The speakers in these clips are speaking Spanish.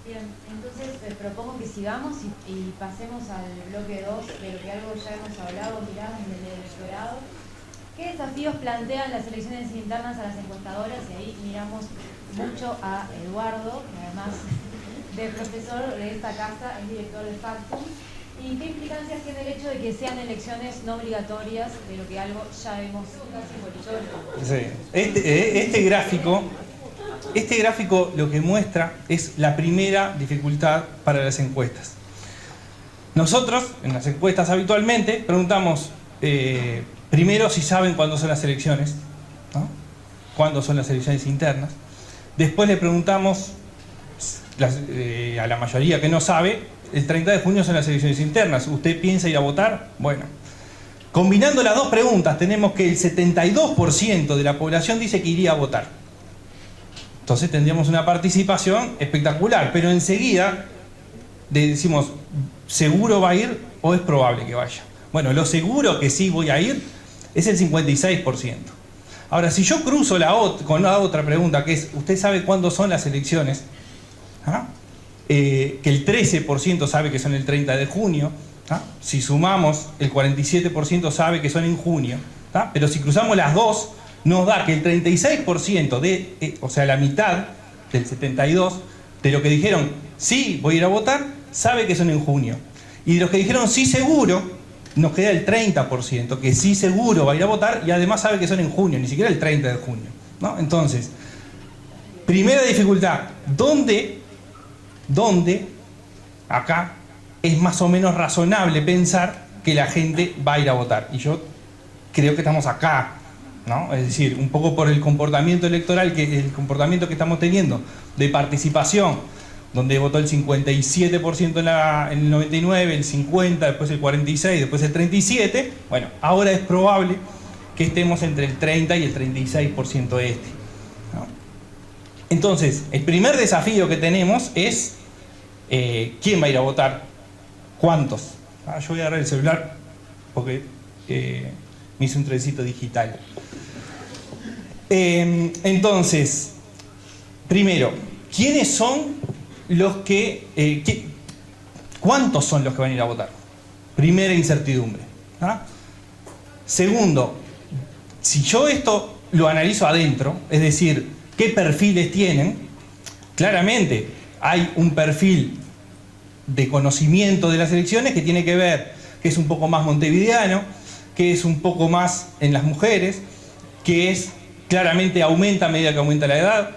Bien, entonces propongo que sigamos y pasemos al bloque 2 de lo que algo ya hemos hablado, miramos desde el electorado. ¿Qué desafíos plantean las elecciones internas a las encuestadoras? Y ahí miramos mucho a Eduardo, que además de profesor de esta casa, es director de Factum. ¿Y qué implicancias tiene el hecho de que sean elecciones no obligatorias, de lo que algo ya vemos casi Sí. Este gráfico lo que muestra es la primera dificultad para las encuestas. Nosotros, en las encuestas habitualmente, preguntamos primero si saben cuándo son las elecciones, ¿no? Cuándo son las elecciones internas. Después le preguntamos a la mayoría que no sabe, el 30 de junio son las elecciones internas. ¿Usted piensa ir a votar? Bueno, combinando las dos preguntas, tenemos que el 72% de la población dice que iría a votar. Entonces tendríamos una participación espectacular, pero enseguida decimos, ¿seguro va a ir o es probable que vaya? Bueno, lo seguro que sí voy a ir es el 56%. Ahora, si yo cruzo con la otra pregunta, que es, ¿usted sabe cuándo son las elecciones? ¿Ah? Que el 13% sabe que son el 30 de junio. ¿Ah? Si sumamos, el 47% sabe que son en junio. ¿Ah? Pero si cruzamos las dos, nos da que el 36%, o sea, la mitad del 72%, de los que dijeron sí, voy a ir a votar, sabe que son en junio. Y de los que dijeron sí, seguro, nos queda el 30%, que sí, seguro va a ir a votar y además sabe que son en junio, ni siquiera el 30 de junio, ¿no? Entonces, primera dificultad, ¿dónde acá es más o menos razonable pensar que la gente va a ir a votar? Y yo creo que estamos acá, ¿no? Es decir, un poco por el comportamiento electoral, el comportamiento que estamos teniendo de participación, donde votó el 57% en el 99, el 50%, después el 46%, después el 37%, bueno, ahora es probable que estemos entre el 30 y el 36% ¿no? Entonces, el primer desafío que tenemos es ¿quién va a ir a votar? ¿Cuántos? Yo voy a agarrar el celular porque me hice un trencito digital. Entonces, primero, ¿quiénes son los que... ¿Cuántos son los que van a ir a votar? Primera incertidumbre. ¿Ah? Segundo, si yo esto lo analizo adentro, es decir, ¿qué perfiles tienen? Claramente hay un perfil de conocimiento de las elecciones que tiene que ver, que es un poco más montevideano, que es un poco más en las mujeres, que es claramente aumenta a medida que aumenta la edad.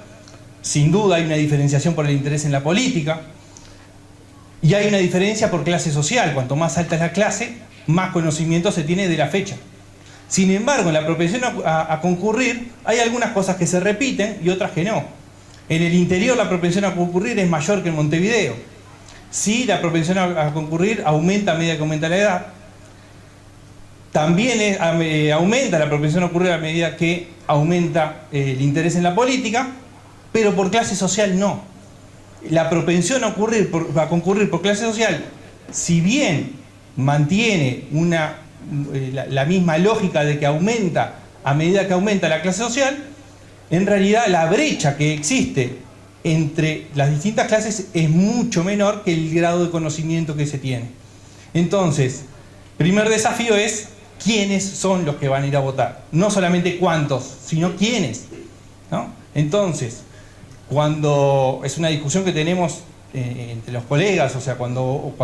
Sin duda hay una diferenciación por el interés en la política y hay una diferencia por clase social. Cuanto más alta es la clase, más conocimiento se tiene de la fecha. Sin embargo, en la propensión a concurrir hay algunas cosas que se repiten y otras que no. En el interior la propensión a concurrir es mayor que en Montevideo. Sí, la propensión a concurrir aumenta a medida que aumenta la edad. También aumenta la propensión a concurrir a medida que aumenta el interés en la política, pero por clase social no. La propensión a concurrir por clase social, si bien mantiene la misma lógica de que aumenta a medida que aumenta la clase social, en realidad la brecha que existe entre las distintas clases es mucho menor que el grado de conocimiento que se tiene. Entonces, primer desafío es quiénes son los que van a ir a votar. No solamente cuántos, sino quiénes, ¿no? Entonces, cuando es una discusión que tenemos entre los colegas, o sea, cuando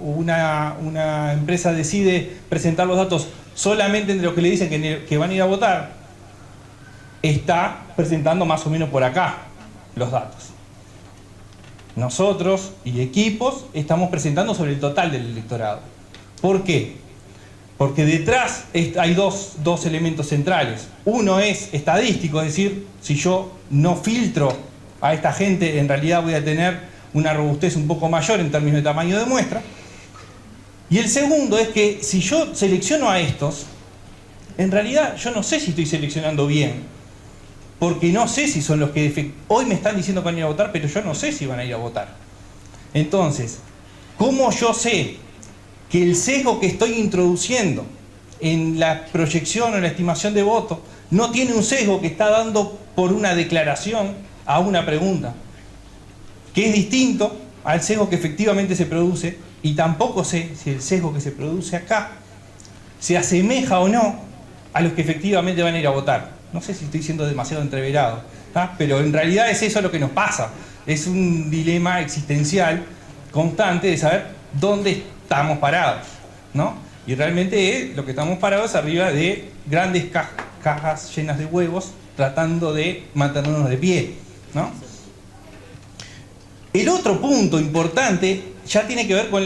una empresa decide presentar los datos solamente entre los que le dicen que van a ir a votar, está presentando más o menos por acá los datos. Nosotros y equipos estamos presentando sobre el total del electorado. ¿Por qué? Porque detrás hay dos elementos centrales. Uno es estadístico, es decir, si yo no filtro a esta gente, en realidad voy a tener una robustez un poco mayor en términos de tamaño de muestra. Y el segundo es que si yo selecciono a estos, en realidad yo no sé si estoy seleccionando bien, porque no sé si son los que hoy me están diciendo que van a ir a votar, pero yo no sé si van a ir a votar. Entonces, ¿cómo yo sé que el sesgo que estoy introduciendo en la proyección o en la estimación de votos no tiene un sesgo que está dando por una declaración a una pregunta? Que es distinto al sesgo que efectivamente se produce y tampoco sé si el sesgo que se produce acá se asemeja o no a los que efectivamente van a ir a votar. No sé si estoy siendo demasiado entreverado, ¿tá? Pero en realidad es eso lo que nos pasa. Es un dilema existencial constante de saber dónde estamos parados, ¿no? Y realmente lo que estamos parados es arriba de grandes cajas llenas de huevos tratando de mantenernos de pie, ¿no? El otro punto importante ya tiene que ver con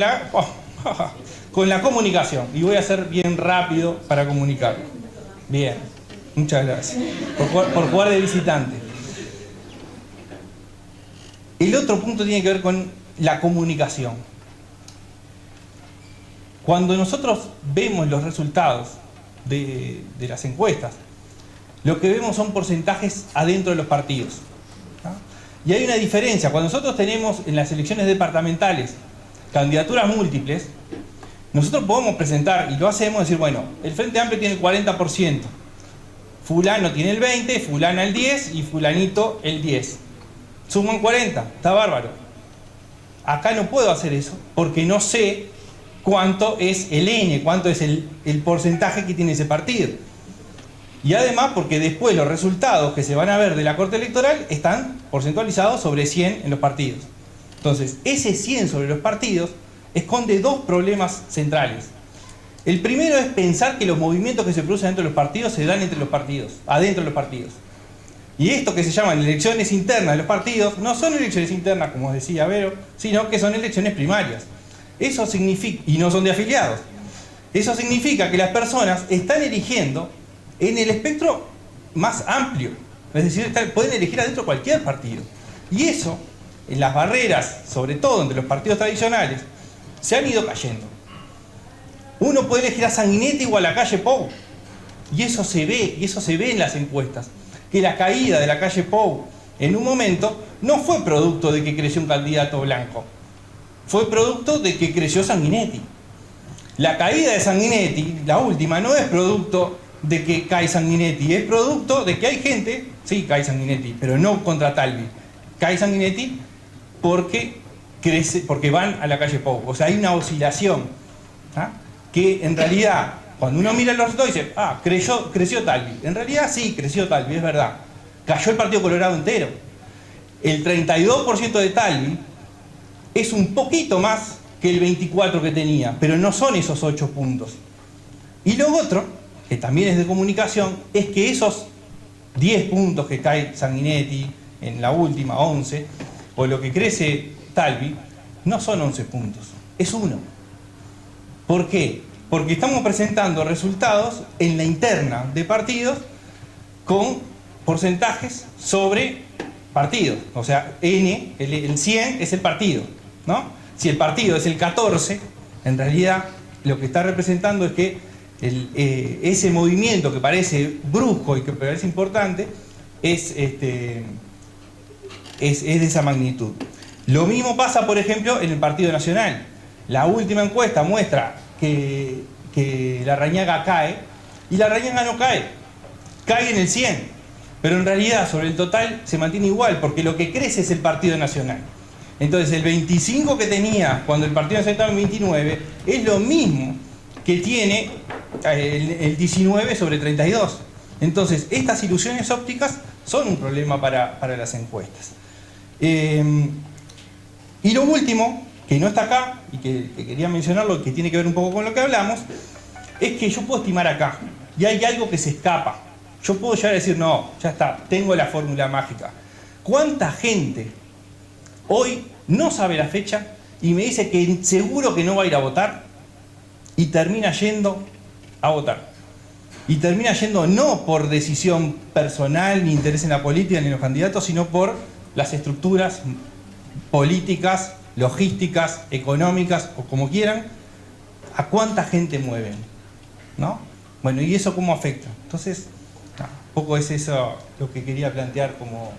con la comunicación. Y voy a ser bien rápido para comunicar. Bien, muchas gracias por jugar de visitante. El otro punto tiene que ver con la comunicación. Cuando nosotros vemos los resultados de las encuestas, lo que vemos son porcentajes adentro de los partidos, ¿no? Y hay una diferencia. Cuando nosotros tenemos en las elecciones departamentales candidaturas múltiples, nosotros podemos presentar, y lo hacemos, decir, bueno, el Frente Amplio tiene el 40%, fulano tiene el 20%, fulana el 10% y fulanito el 10%. Suman 40, está bárbaro. Acá no puedo hacer eso porque no sé cuánto es el N, cuánto es el porcentaje que tiene ese partido. Y además porque después los resultados que se van a ver de la Corte Electoral están porcentualizados sobre 100 en los partidos. Entonces, ese 100 sobre los partidos esconde dos problemas centrales. El primero es pensar que los movimientos que se producen dentro de los partidos se dan entre los partidos, adentro de los partidos. Y esto que se llaman elecciones internas de los partidos no son elecciones internas, como decía Vero, sino que son elecciones primarias. Eso significa, y no son de afiliados. Eso significa que las personas están eligiendo en el espectro más amplio. Es decir, pueden elegir adentro cualquier partido. Y eso, en las barreras, sobre todo entre los partidos tradicionales, se han ido cayendo. Uno puede elegir a Sanguinetti o a la calle Pou. Y eso se ve en las encuestas. Que la caída de la calle Pou en un momento no fue producto de que creció un candidato blanco. Fue producto de que creció Sanguinetti. La caída de Sanguinetti, la última, no es producto de que cae Sanguinetti, es producto de que hay gente, sí cae Sanguinetti, pero no contra Talvi. Cae Sanguinetti porque van a la calle Pou. O sea, hay una oscilación, ¿ah? Que en realidad, cuando uno mira los resultados dice, creció Talvi. En realidad sí, creció Talvi, es verdad. Cayó el Partido Colorado entero. El 32% de Talvi es un poquito más que el 24% que tenía, pero no son esos 8 puntos. Y lo otro, que también es de comunicación, es que esos 10 puntos que cae Sanguinetti en la última, 11, o lo que crece Talvi, no son 11 puntos, es 1. ¿Por qué? Porque estamos presentando resultados en la interna de partidos con porcentajes sobre partidos. O sea, N, el 100 es el partido, ¿no? Si el partido es el 14, en realidad lo que está representando es que ese movimiento que parece brusco y que parece importante es de esa magnitud. Lo mismo pasa, por ejemplo, en el Partido Nacional. La última encuesta muestra que Larrañaga cae, y Larrañaga no cae en el 100, pero en realidad sobre el total se mantiene igual, porque lo que crece es el Partido Nacional. Entonces el 25 que tenía cuando el Partido Nacional estaba en 29 es lo mismo que tiene el 19 sobre 32. Entonces estas ilusiones ópticas son un problema para las encuestas. Y lo último, que no está acá, y que quería mencionarlo, que tiene que ver un poco con lo que hablamos, es que yo puedo estimar acá, y hay algo que se escapa. Yo puedo llegar a decir, no, ya está, tengo la fórmula mágica. ¿Cuánta gente hoy no sabe la fecha y me dice que seguro que no va a ir a votar y termina yendo a votar? Y termina yendo no por decisión personal, ni interés en la política, ni en los candidatos, sino por las estructuras políticas, logísticas, económicas, o como quieran. ¿A cuánta gente mueven? ¿No? Bueno, ¿y eso cómo afecta? Entonces, un poco es eso lo que quería plantear como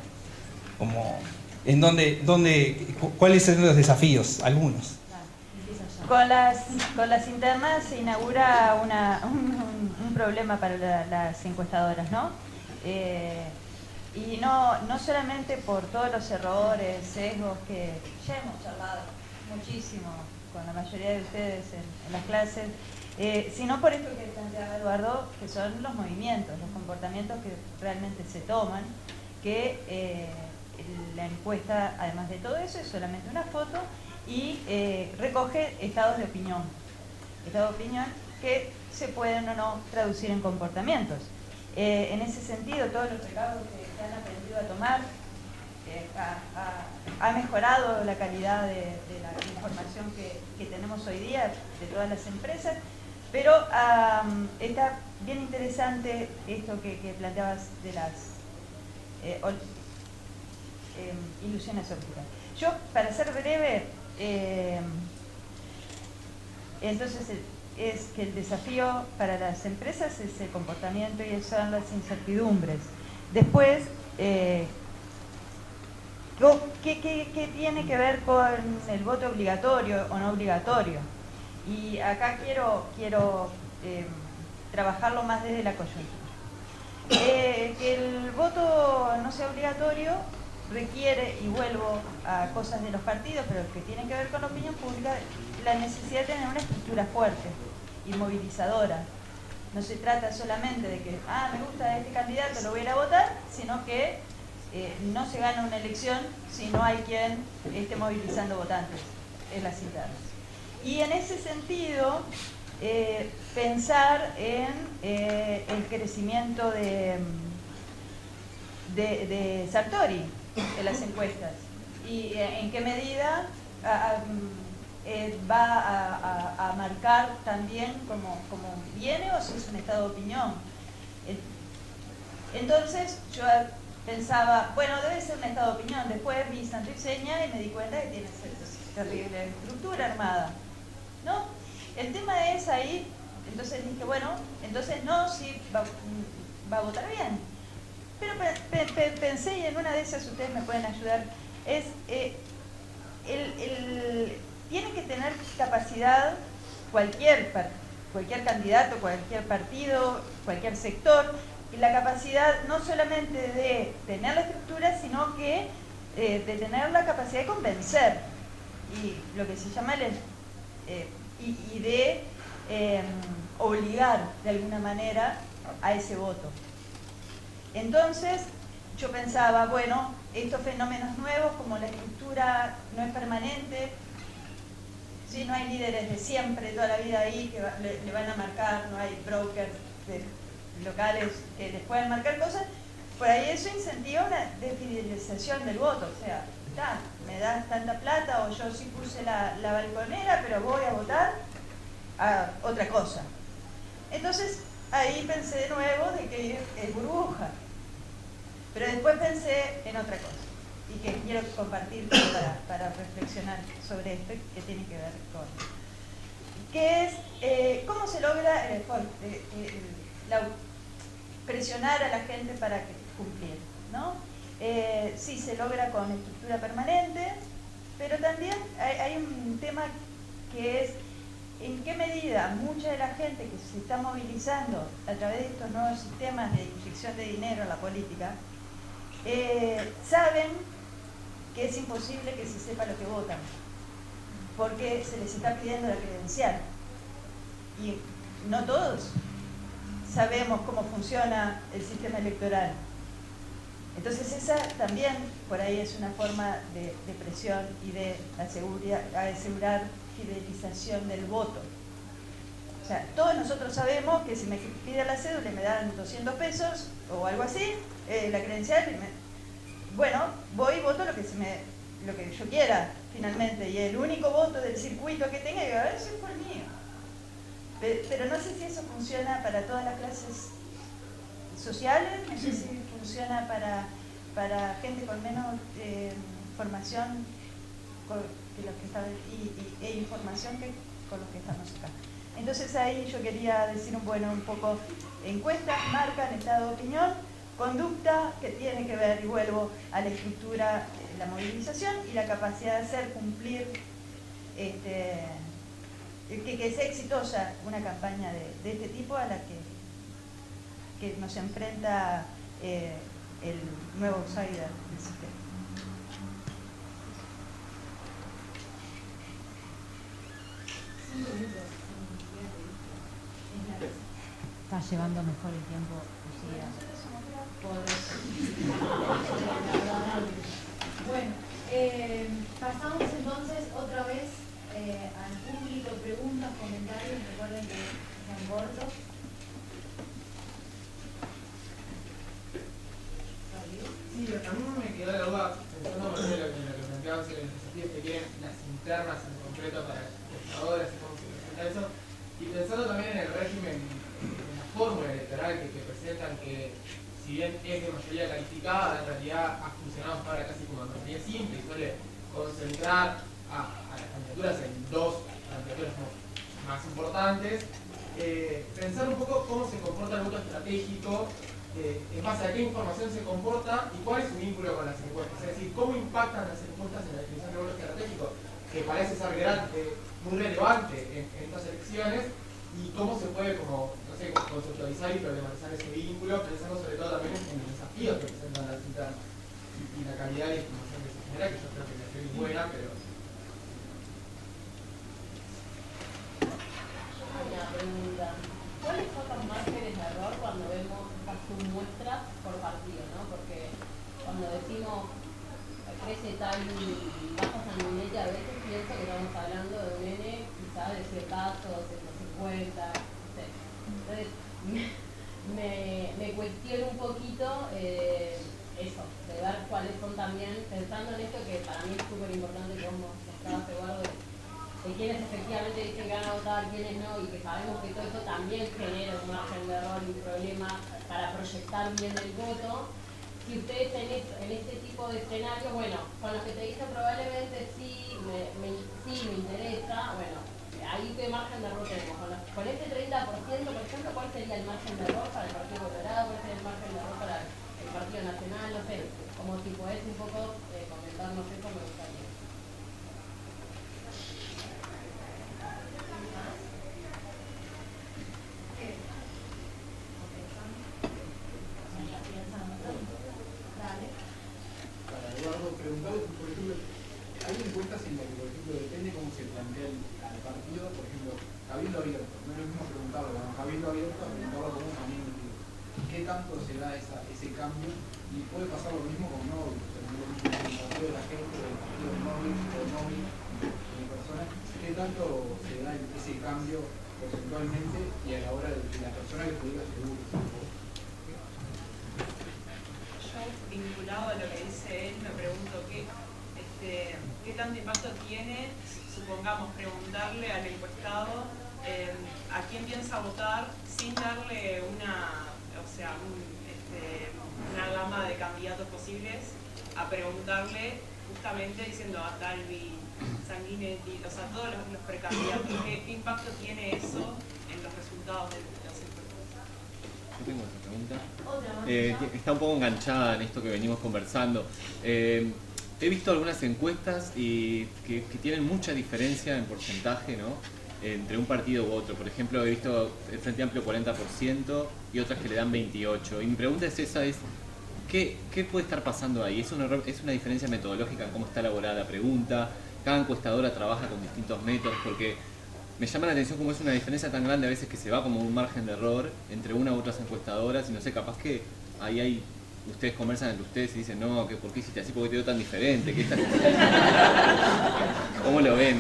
¿cuáles son los desafíos? Algunos. Con las internas se inaugura un problema para las encuestadoras, ¿no? Y no solamente por todos los errores, sesgos que ya hemos charlado muchísimo con la mayoría de ustedes en las clases, sino por esto que planteaba Eduardo, que son los movimientos, los comportamientos que realmente se toman, que la encuesta, además de todo eso, es solamente una foto y recoge estados de opinión que se pueden o no traducir en comportamientos. En ese sentido, todos los recados que han aprendido a tomar ha mejorado la calidad de la información que tenemos hoy día de todas las empresas, pero está bien interesante esto que planteabas de las ilusiones ópticas. Yo, para ser breve, entonces es que el desafío para las empresas es el comportamiento y son las incertidumbres. Después, ¿qué tiene que ver con el voto obligatorio o no obligatorio? Y acá quiero trabajarlo más desde la coyuntura. Que el voto no sea obligatorio requiere, y vuelvo a cosas de los partidos, pero que tienen que ver con la opinión pública, la necesidad de tener una estructura fuerte y movilizadora. No se trata solamente de que, me gusta este candidato, lo voy a ir a votar, sino que no se gana una elección si no hay quien esté movilizando votantes en las internas. Y en ese sentido, pensar en el crecimiento de Sartori en las encuestas y en qué medida va a marcar también como viene o si es un estado de opinión. Entonces yo pensaba, bueno, debe ser un estado de opinión. Después vi Santo y Seña y me di cuenta que tiene esa terrible estructura armada, ¿no? El tema es ahí, entonces dije, bueno, entonces no, sí va a votar bien. Pero pensé, y en una de esas ustedes me pueden ayudar, tiene que tener capacidad cualquier candidato, cualquier partido, cualquier sector, y la capacidad no solamente de tener la estructura, sino que de tener la capacidad de convencer, y lo que se llama y de obligar de alguna manera a ese voto. Entonces, yo pensaba, bueno, estos fenómenos nuevos, como la estructura no es permanente, ¿sí? No hay líderes de siempre, toda la vida ahí, que le van a marcar, no hay brokers locales que les puedan marcar cosas, por ahí eso incentiva una desfidelización del voto, o sea, me das tanta plata, o yo sí puse la balconera, pero voy a votar a otra cosa. Entonces, ahí pensé de nuevo de que es burbuja. Pero después pensé en otra cosa y que quiero compartir para reflexionar sobre esto, que tiene que ver con que es cómo se logra presionar a la gente para cumplir, ¿no? Sí, se logra con estructura permanente, pero también hay un tema que es en qué medida mucha de la gente que se está movilizando a través de estos nuevos sistemas de inyección de dinero en la política, saben que es imposible que se sepa lo que votan, porque se les está pidiendo la credencial. Y no todos sabemos cómo funciona el sistema electoral. Entonces esa también por ahí es una forma de presión y de asegurar fidelización del voto. O sea, todos nosotros sabemos que si me piden la cédula y me dan 200 pesos o algo así, la credencial, bueno, voy y voto lo que yo quiera finalmente, y el único voto del circuito que tenga, ese es por mío. Pero no sé si eso funciona para todas las clases sociales, no sé si funciona para gente con menos formación que los que están, e información que con los que estamos acá. Entonces ahí yo quería decir un poco encuestas, marcan, estado de opinión, conducta que tiene que ver, y vuelvo a la estructura, la movilización y la capacidad de hacer cumplir, que sea exitosa una campaña de este tipo a la que nos enfrenta el nuevo outsider del sistema. Está llevando mejor el tiempo, Lucía. Bueno, pasamos entonces otra vez al público, preguntas, comentarios. Recuerden que sean cortos. Sí, a mí me quedó la duda, pensando en lo que planteabas en los desafíos que quieren las internas en concreto para las encuestadoras y cómo se presenta eso, y pensando también en el régimen, en la fórmula electoral que presentan, que si bien es de mayoría calificada, en realidad ha funcionado hasta ahora casi como mayoría simple y suele concentrar a las candidaturas en dos candidaturas más importantes. Pensar un poco cómo se comporta el voto estratégico, en base a qué información se comporta y cuál es su vínculo con las encuestas. Es decir, cómo impactan las encuestas en la definición del voto estratégico, que parece ser muy relevante en estas elecciones, y cómo se puede, como, no sé, conceptualizar y problematizar ese vínculo, pensando sobre todo también en los desafíos que presentan las internas y la calidad de la información que se genera, que yo creo que la teoría es buena, pero... Una pregunta. ¿Cuáles son los márgenes de error cuando vemos estas submuestras por partido, ¿no? Porque cuando decimos crece tal bajo sanguinete, a veces pienso que estamos hablando de un N quizás de 100 casos, 150, no sé. Entonces me cuestiono un poquito eso, de ver cuáles son también, pensando en esto que para mí es súper importante, como mostraba Eduardo, de quienes efectivamente dicen que van a votar, quienes no, y que sabemos que todo eso también genera un margen de error y un problema para proyectar bien el voto. Si ustedes en este tipo de escenarios, bueno, con los que te dicen probablemente sí me interesa, bueno, ahí qué margen de error tenemos. Con este 30%, por ejemplo, ¿cuál sería el margen de error para el Partido Colorado? ¿Cuál sería el margen de error para el Partido Nacional? No sé, como si podés un poco comentarnos eso, me gustaría. Preguntaba, por ejemplo, hay encuestas en las que, por ejemplo, depende cómo se plantea al partido, por ejemplo, cabildo abierto. No es lo mismo preguntarlo como cabildo abierto a preguntarlo como un cabildo abierto. ¿Qué tanto se da ese cambio? Y puede pasar lo mismo con móvil, o sea, no es lo mismo el partido de la gente, el partido del móvil, de personas. ¿Qué tanto se da ese cambio porcentualmente y a la hora de la persona que pudiera seguro? Vinculado a lo que dice él, me pregunto qué tanto impacto tiene, supongamos, preguntarle al encuestado a quién piensa votar sin darle una gama de candidatos posibles, a preguntarle justamente diciendo a Talvi, Sanguinetti, o sea, todos los precandidatos. ¿Qué impacto tiene eso en los resultados de las encuestas? Yo tengo otra pregunta. Está un poco enganchada en esto que venimos conversando. He visto algunas encuestas y que tienen mucha diferencia en porcentaje, ¿no? Entre un partido u otro. Por ejemplo, he visto el Frente Amplio 40% y otras que le dan 28%. Y mi pregunta es esa, ¿qué puede estar pasando ahí? ¿Es una diferencia metodológica en cómo está elaborada la pregunta? ¿Cada encuestadora trabaja con distintos métodos? Porque me llama la atención cómo es una diferencia tan grande a veces que se va como un margen de error entre una u otras encuestadoras y no sé, capaz que ahí ustedes conversan entre ustedes y dicen, no, que ¿por qué hiciste así? ¿Por qué te veo tan diferente? ¿Cómo lo ven?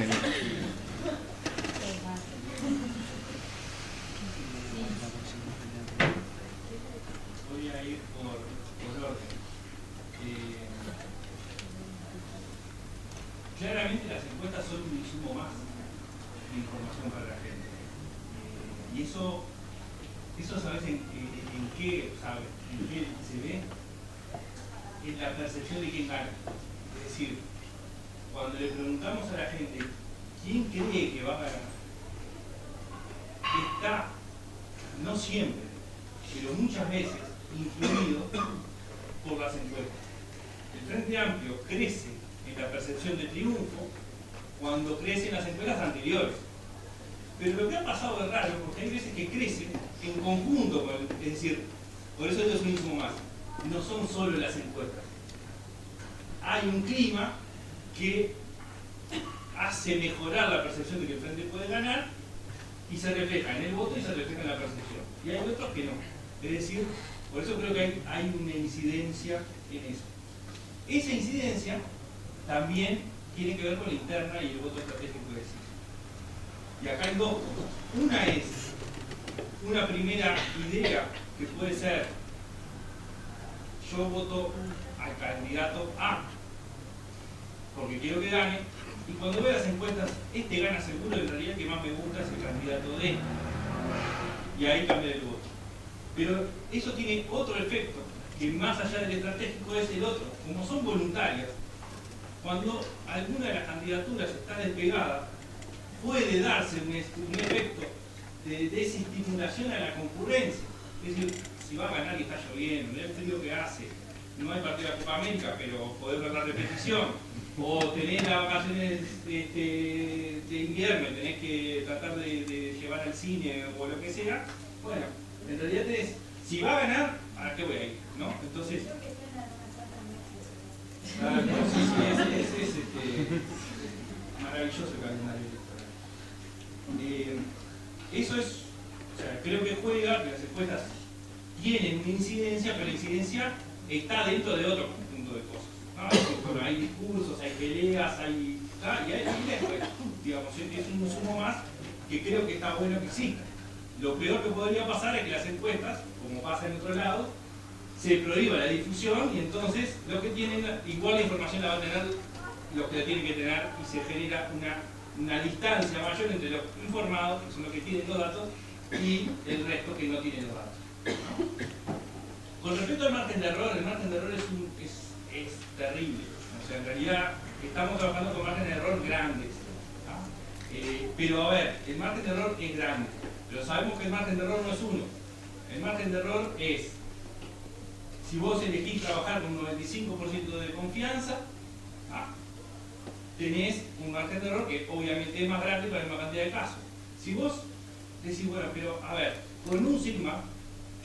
Voy a ir por orden. Claramente las encuestas son un insumo más de información para la gente. Y eso ¿sabes en qué se ve? En la percepción de quién gana. Es decir, cuando le preguntamos a la gente quién cree que va a ganar, está, no siempre, pero muchas veces, influido por las encuestas. El Frente Amplio crece en la percepción de triunfo cuando crecen las encuestas anteriores. Pero lo que ha pasado es raro, porque hay veces que crecen en conjunto, es decir, por eso esto es un insumo más. no son solo las encuestas. Hay un clima que hace mejorar la percepción de que el frente puede ganar y se refleja en el voto y se refleja en la percepción. Y hay otros que no. Es decir, por eso creo que hay una incidencia en eso. Esa incidencia también tiene que ver con la interna y el voto estratégico de decisión. Y acá hay dos cosas. Una es una primera idea que puede ser: yo voto al candidato A porque quiero que gane, y cuando veo las encuestas, este gana seguro, y en realidad el que más me gusta es el candidato D. Y ahí cambia el voto. Pero eso tiene otro efecto, que más allá del estratégico es el otro. Como son voluntarias, cuando alguna de las candidaturas está despegada, puede darse un efecto de desestimulación a la concurrencia. Es decir, si va a ganar y está lloviendo, mira el frío que hace, no hay partido de la Copa América, pero podés ver la repetición, o tenés las vacaciones de invierno, tenés que tratar de llevar al cine o lo que sea, bueno, en realidad tenés, si va a ganar, ¿a qué voy a ir? ¿No? Entonces, es maravilloso el calendario electoral. Eso es, o sea, creo que juega, que las encuestas tienen una incidencia, pero la incidencia está dentro de otro conjunto de cosas. ¿No? Bueno, hay discursos, hay peleas, y hay después, digamos, es un sumo más que creo que está bueno que exista. Lo peor que podría pasar es que las encuestas, como pasa en otro lado, se prohíba la difusión y entonces los que tienen, igual la información la va a tener los que la tienen que tener y se genera una distancia mayor entre los informados, que son los que tienen los datos, y el resto que no tiene los datos. Con respecto al margen de error, el margen de error es terrible. O sea, en realidad estamos trabajando con margen de error grandes. Pero a ver, el margen de error es grande. Pero sabemos que el margen de error no es uno. El margen de error es, si vos elegís trabajar con un 95% de confianza, tenés un margen de error que obviamente es más grande para la misma cantidad de casos. Si vos decís, bueno, pero a ver, con un sigma,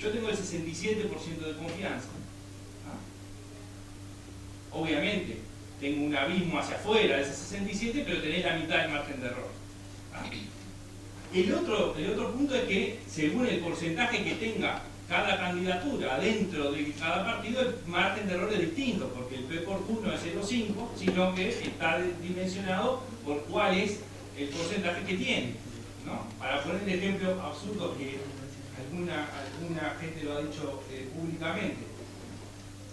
yo tengo el 67% de confianza. Obviamente, tengo un abismo hacia afuera de ese 67, pero tenés la mitad del margen de error. El otro punto es que, según el porcentaje que tenga cada candidatura dentro de cada partido, el margen de error es distinto, porque el P por Q no es 0,5, sino que está dimensionado por cuál es el porcentaje que tiene, ¿no? Para poner el ejemplo absurdo que alguna gente lo ha dicho públicamente,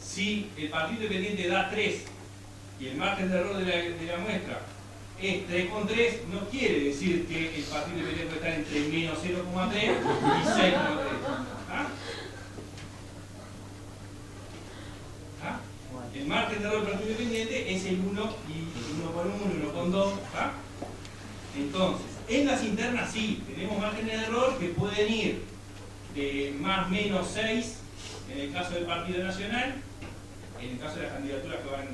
si el partido independiente da 3 y el margen de error de la muestra es 3,3, no quiere decir que el partido independiente puede estar entre menos 0,3 y 6,3. El margen de error del partido independiente es el 1 y 1,1, 1,2. Entonces, en las internas sí, tenemos márgenes de error que pueden ir de más menos 6 en el caso del Partido Nacional, en el caso de las candidaturas que van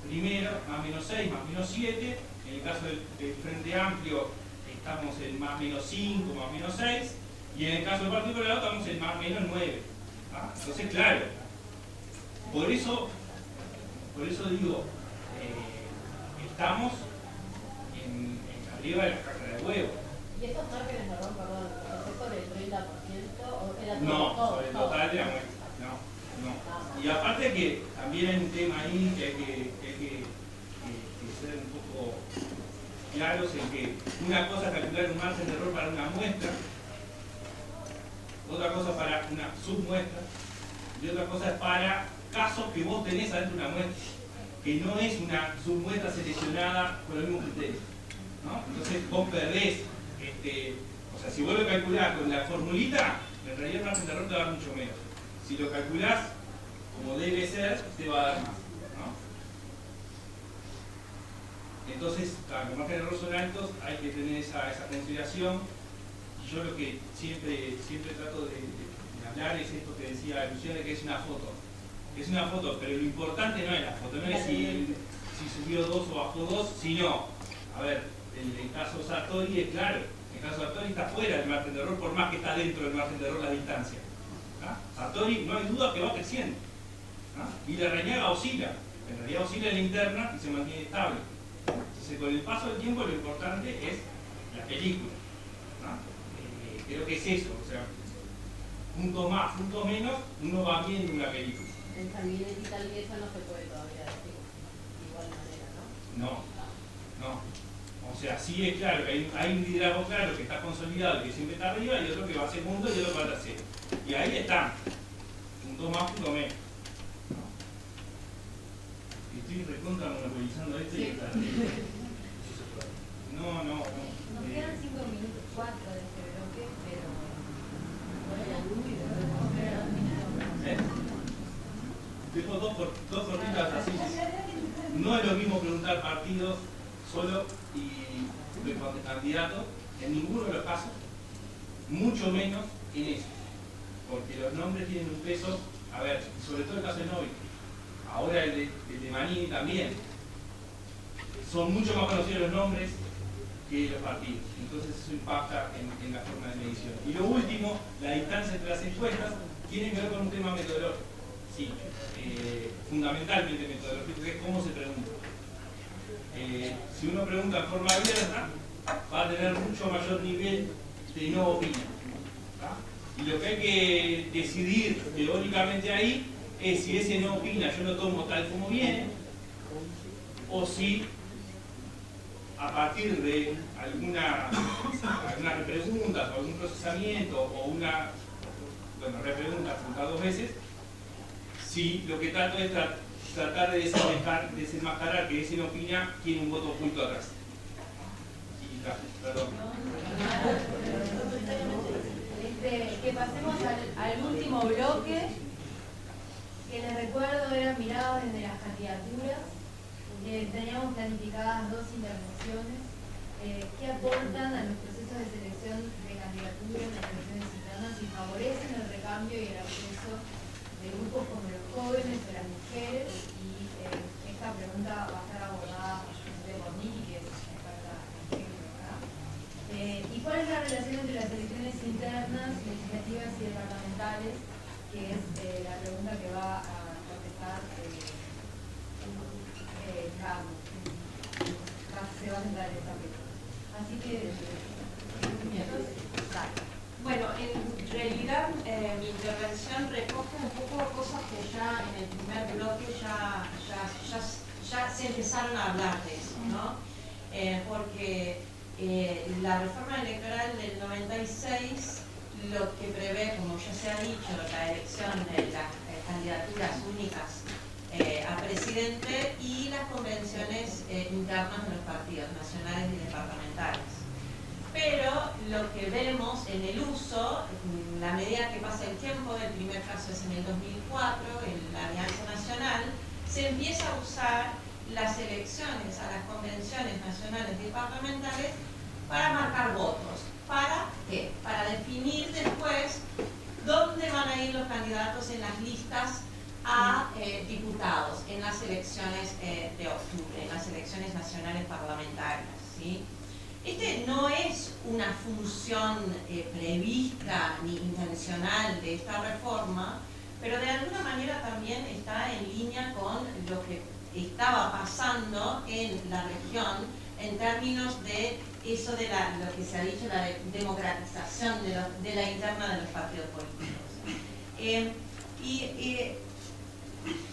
primero, más menos 6, más menos 7, en el caso del Frente Amplio estamos en más menos 5, más menos 6, y en el caso del Partido Colorado estamos en más menos 9. Entonces, claro, por eso digo, estamos en arriba de la caja de huevo. ¿Y estos márgenes de error, perdón, es sobre el 30% o era todo? No, todo, sobre el todo? total de la muestra. No. Y aparte que también hay un tema ahí que hay que ser un poco claros en que una cosa es calcular un margen de error para una muestra, otra cosa para una submuestra y otra cosa es para casos que vos tenés adentro de una muestra, que no es una submuestra seleccionada con los mismos criterios, ¿no? Entonces vos perdés, o sea, si vos lo calculás con la formulita, en realidad el margen de error te va a dar mucho menos. Si lo calculás como debe ser, te va a dar más, ¿no? Entonces, claro, los márgenes de error son altos, hay que tener esa consideración. Yo lo que siempre trato de hablar es esto que decía Luciana, que es una foto. Es una foto, pero lo importante no es la foto, no es si subió 2 o bajó 2, sino, a ver, el caso Sartori es claro, el caso Sartori está fuera del margen de error, por más que está dentro del margen de error la distancia. Sartori no hay duda que va creciendo. Y Larrañaga oscila. En realidad oscila en la interna y se mantiene estable. Entonces, con el paso del tiempo, lo importante es la película. Creo que es eso. O sea, puntos más, puntos menos, uno va viendo una película. En Sanguinetti tal vez eso no se puede todavía decir de igual manera, ¿no? No. O sea, sí es claro que hay un liderazgo claro que está consolidado y que siempre está arriba, y otro que va segundo y otro que va tercero. Y ahí están. Punto más, punto menos. Estoy recontra monopolizando esto y está. No. Nos quedan 5 minutos, 4 de este bloque, pero... Dejo dos cortitas así. No es lo mismo preguntar partidos solo y de candidatos en ninguno de los casos, mucho menos en eso, porque los nombres tienen un peso, a ver, sobre todo el caso de Novi, ahora el de Manini también, son mucho más conocidos los nombres que los partidos, entonces eso impacta en la forma de medición. Y lo último, la distancia entre las encuestas tiene que ver con un tema metodológico, sí, fundamentalmente metodológico, que es cómo se pregunta. Si uno pregunta en forma abierta, va a tener mucho mayor nivel de no opina. Y lo que hay que decidir teóricamente ahí es si ese no opina yo lo tomo tal como viene, o si a partir de algunas repreguntas o algún procesamiento o una repregunta preguntada 2 veces, si lo que trato es tratar de desenmascarar que ese no opina tiene un voto oculto atrás. Perdón. Que pasemos al último bloque, que les recuerdo era mirado desde las candidaturas. Teníamos planificadas 2 intervenciones que aportan a los procesos de selección de candidaturas en las elecciones internas y favorecen el recambio y el acceso de grupos como los jóvenes o las mujeres, y esta pregunta va a estar abordada por Niki, que es experta en género, ¿verdad? ¿Y cuál es la relación entre las elecciones internas, legislativas y departamentales? Que es la pregunta que va a contestar se va a centrar en esta pregunta. Así que... Bueno, en realidad mi intervención recoge un poco cosas que ya en el primer bloque ya se empezaron a hablar de eso, ¿no? Porque la reforma electoral del 96 lo que prevé, como ya se ha dicho, la elección de las candidaturas únicas a presidente y las convenciones internas de los partidos nacionales y departamentales. Pero lo que vemos en el uso, a medida que pasa el tiempo, el primer caso es en el 2004, en la Alianza Nacional, se empieza a usar las elecciones a las convenciones nacionales y departamentales para marcar votos. ¿Para qué? Para definir después dónde van a ir los candidatos en las listas a diputados en las elecciones de octubre, en las elecciones nacionales parlamentarias, ¿sí? Este no es una función prevista ni intencional de esta reforma, pero de alguna manera también está en línea con lo que estaba pasando en la región en términos de eso de lo que se ha dicho, la democratización de la interna de los partidos políticos.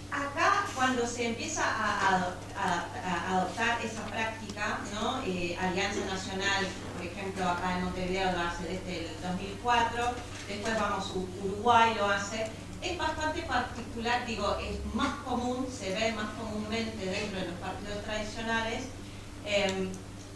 Acá, cuando se empieza a adoptar esa práctica, ¿no? Alianza Nacional, por ejemplo, acá en Montevideo lo hace desde el 2004, después Uruguay lo hace, es bastante particular, digo, es más común, se ve más comúnmente dentro de los partidos tradicionales,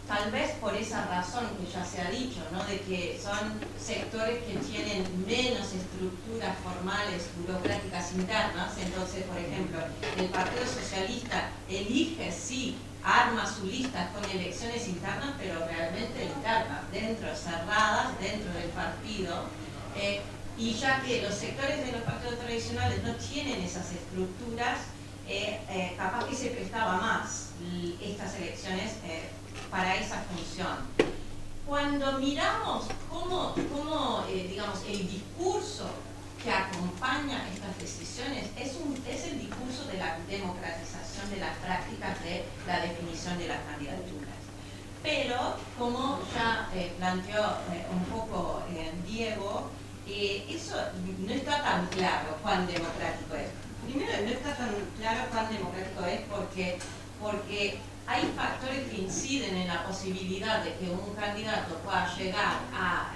tal vez por esa razón que ya se ha dicho, ¿no? De que son sectores que tienen menos estructuras formales, burocráticas internas. Entonces, por ejemplo, el Partido Socialista elige, sí, arma sus listas con elecciones internas, pero realmente internas, cerradas dentro del partido. Y ya que los sectores de los partidos tradicionales no tienen esas estructuras, capaz que se prestaba más estas elecciones para esa función. Cuando miramos cómo digamos, el discurso que acompaña estas decisiones es el discurso de la democratización de las prácticas de la definición de las candidaturas. Pero, como ya planteó un poco Diego, eso no está tan claro cuán democrático es. Primero, no está tan claro cuán democrático es porque hay factores que inciden en la posibilidad de que un candidato pueda llegar a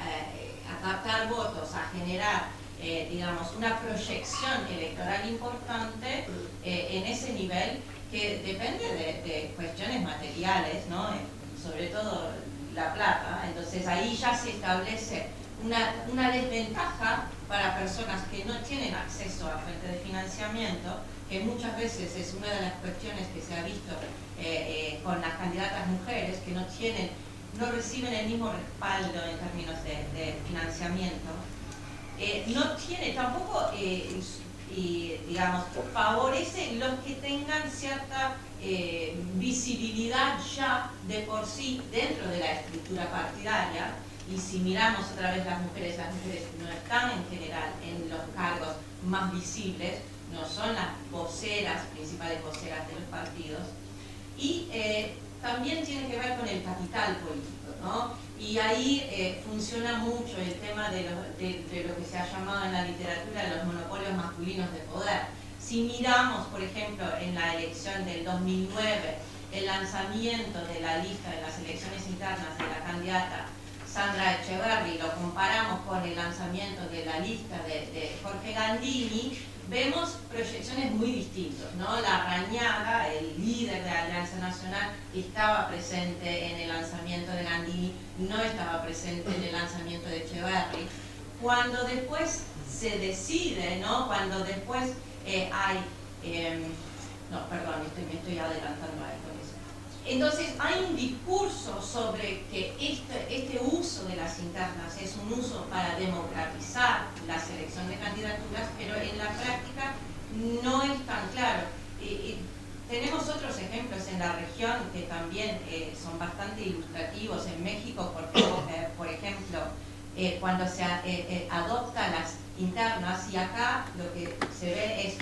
captar votos, a generar, digamos, una proyección electoral importante en ese nivel, que depende de cuestiones materiales, ¿no? Sobre todo la plata. Entonces ahí ya se establece una desventaja para personas que no tienen acceso a fuentes de financiamiento, que muchas veces es una de las cuestiones que se ha visto con las candidatas mujeres, que no reciben el mismo respaldo en términos de financiamiento. No tiene tampoco, digamos, favorece los que tengan cierta visibilidad ya de por sí dentro de la estructura partidaria. Y si miramos otra vez las mujeres no están en general en los cargos más visibles, no son las principales voceras de los partidos. Y también tiene que ver con el capital político, ¿no? Y ahí funciona mucho el tema de lo que se ha llamado en la literatura los monopolios masculinos de poder. Si miramos, por ejemplo, en la elección del 2009, el lanzamiento de la lista de las elecciones internas de la candidata Sandra Echeverri, lo comparamos con el lanzamiento de la lista de Jorge Gandini, vemos proyecciones muy distintas, ¿no? Larrañaga, el líder de la Alianza Nacional, estaba presente en el lanzamiento de Gandini, no estaba presente en el lanzamiento de Echeverri. Cuando después se decide, ¿no? Cuando después hay... no, perdón, me estoy adelantando ahí con eso. Entonces hay un discurso sobre que este uso de las internas es un uso para democratizar la selección de candidaturas, pero en la práctica no es tan claro. Tenemos otros ejemplos en la región que también son bastante ilustrativos. En México, por ejemplo, cuando se adopta las internas, y acá lo que se ve es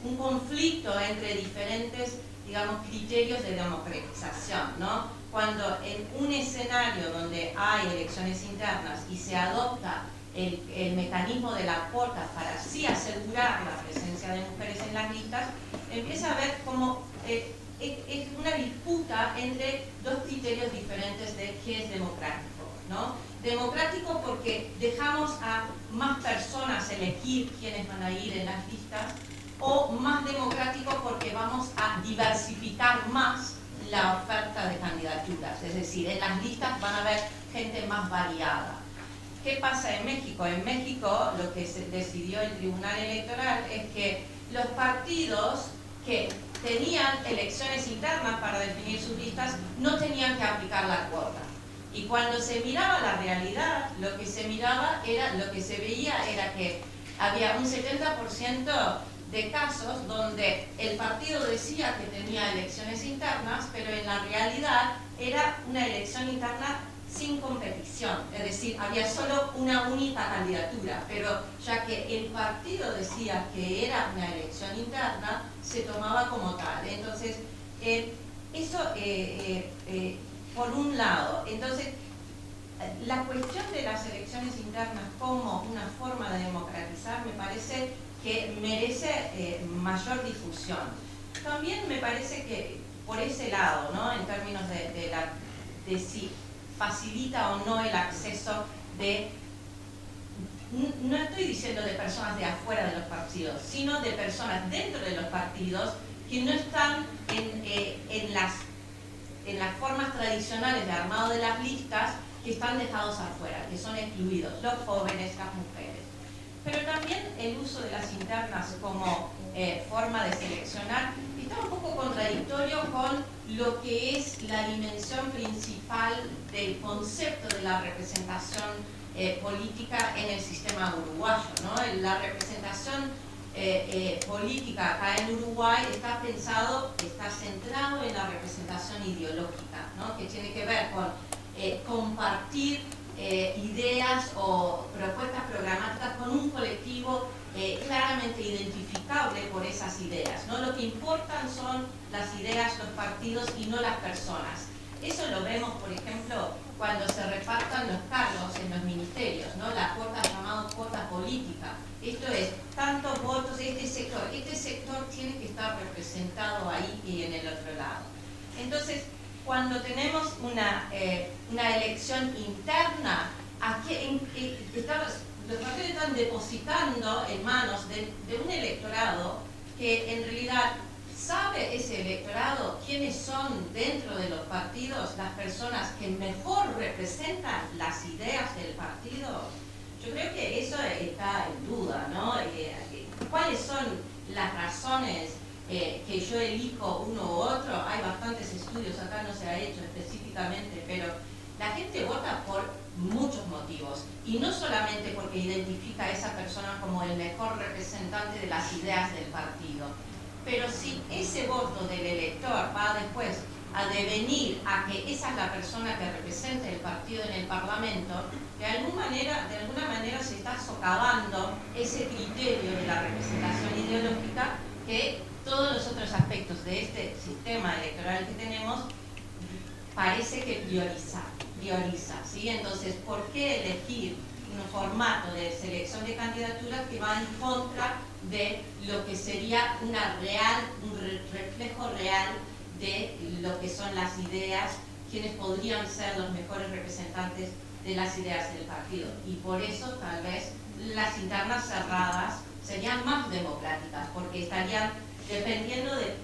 un conflicto entre diferentes, digamos, criterios de democratización, ¿no? Cuando en un escenario donde hay elecciones internas y se adopta el mecanismo de la cuota para así asegurar la presencia de mujeres en las listas, empieza a ver como es una disputa entre dos criterios diferentes de qué es democrático, ¿no? Democrático porque dejamos a más personas elegir quiénes van a ir en las listas, o más democrático porque vamos a diversificar más la oferta de candidaturas, es decir, en las listas van a haber gente más variada. ¿Qué pasa en México? En México lo que se decidió el Tribunal Electoral es que los partidos que tenían elecciones internas para definir sus listas no tenían que aplicar la cuota. Y cuando se miraba la realidad, lo que se veía era que había un 70% de casos donde el partido decía que tenía elecciones internas, pero en la realidad era una elección interna sin competición, es decir, había solo una única candidatura, pero ya que el partido decía que era una elección interna, se tomaba como tal. Entonces, eso por un lado. Entonces, la cuestión de las elecciones internas como una forma de democratizar me parece que merece mayor difusión. También me parece que por ese lado, ¿no? En términos de si facilita o no el acceso de, no estoy diciendo de personas de afuera de los partidos, sino de personas dentro de los partidos que no están en las formas tradicionales de armado de las listas, que están dejados afuera, que son excluidos, los jóvenes, las mujeres. Pero también el uso de las internas como forma de seleccionar está un poco contradictorio con lo que es la dimensión principal del concepto de la representación política en el sistema uruguayo, ¿no? La representación política acá en Uruguay está centrado en la representación ideológica, ¿no? Que tiene que ver con compartir ideas o propuestas programáticas con un colectivo claramente identificable por esas ideas, ¿no? Lo que importan son las ideas, los partidos y no las personas. Eso lo vemos, por ejemplo, cuando se repartan los cargos en los ministerios, ¿no? La cuota llamada cuota política. Esto es, tantos votos de este sector tiene que estar representado ahí y en el otro lado. Entonces, cuando tenemos una elección interna, los partidos están depositando en manos de un electorado que en realidad sabe ese electorado quiénes son dentro de los partidos las personas que mejor representan las ideas del partido. Yo creo que eso está en duda, ¿no? ¿Cuáles son las razones que yo elijo uno u otro? Hay bastantes estudios, acá no se ha hecho específicamente, pero la gente vota por muchos motivos y no solamente porque identifica a esa persona como el mejor representante de las ideas del partido, pero si ese voto del elector va después a devenir a que esa es la persona que representa el partido en el Parlamento, de alguna manera se está socavando ese criterio de la representación ideológica que todos los otros aspectos de este sistema electoral que tenemos parece que prioriza, ¿sí? Entonces, ¿por qué elegir un formato de selección de candidaturas que va en contra de lo que sería un reflejo real de lo que son las ideas, quienes podrían ser los mejores representantes de las ideas del partido? Y por eso tal vez las internas cerradas serían más democráticas, porque estarían dependiendo de,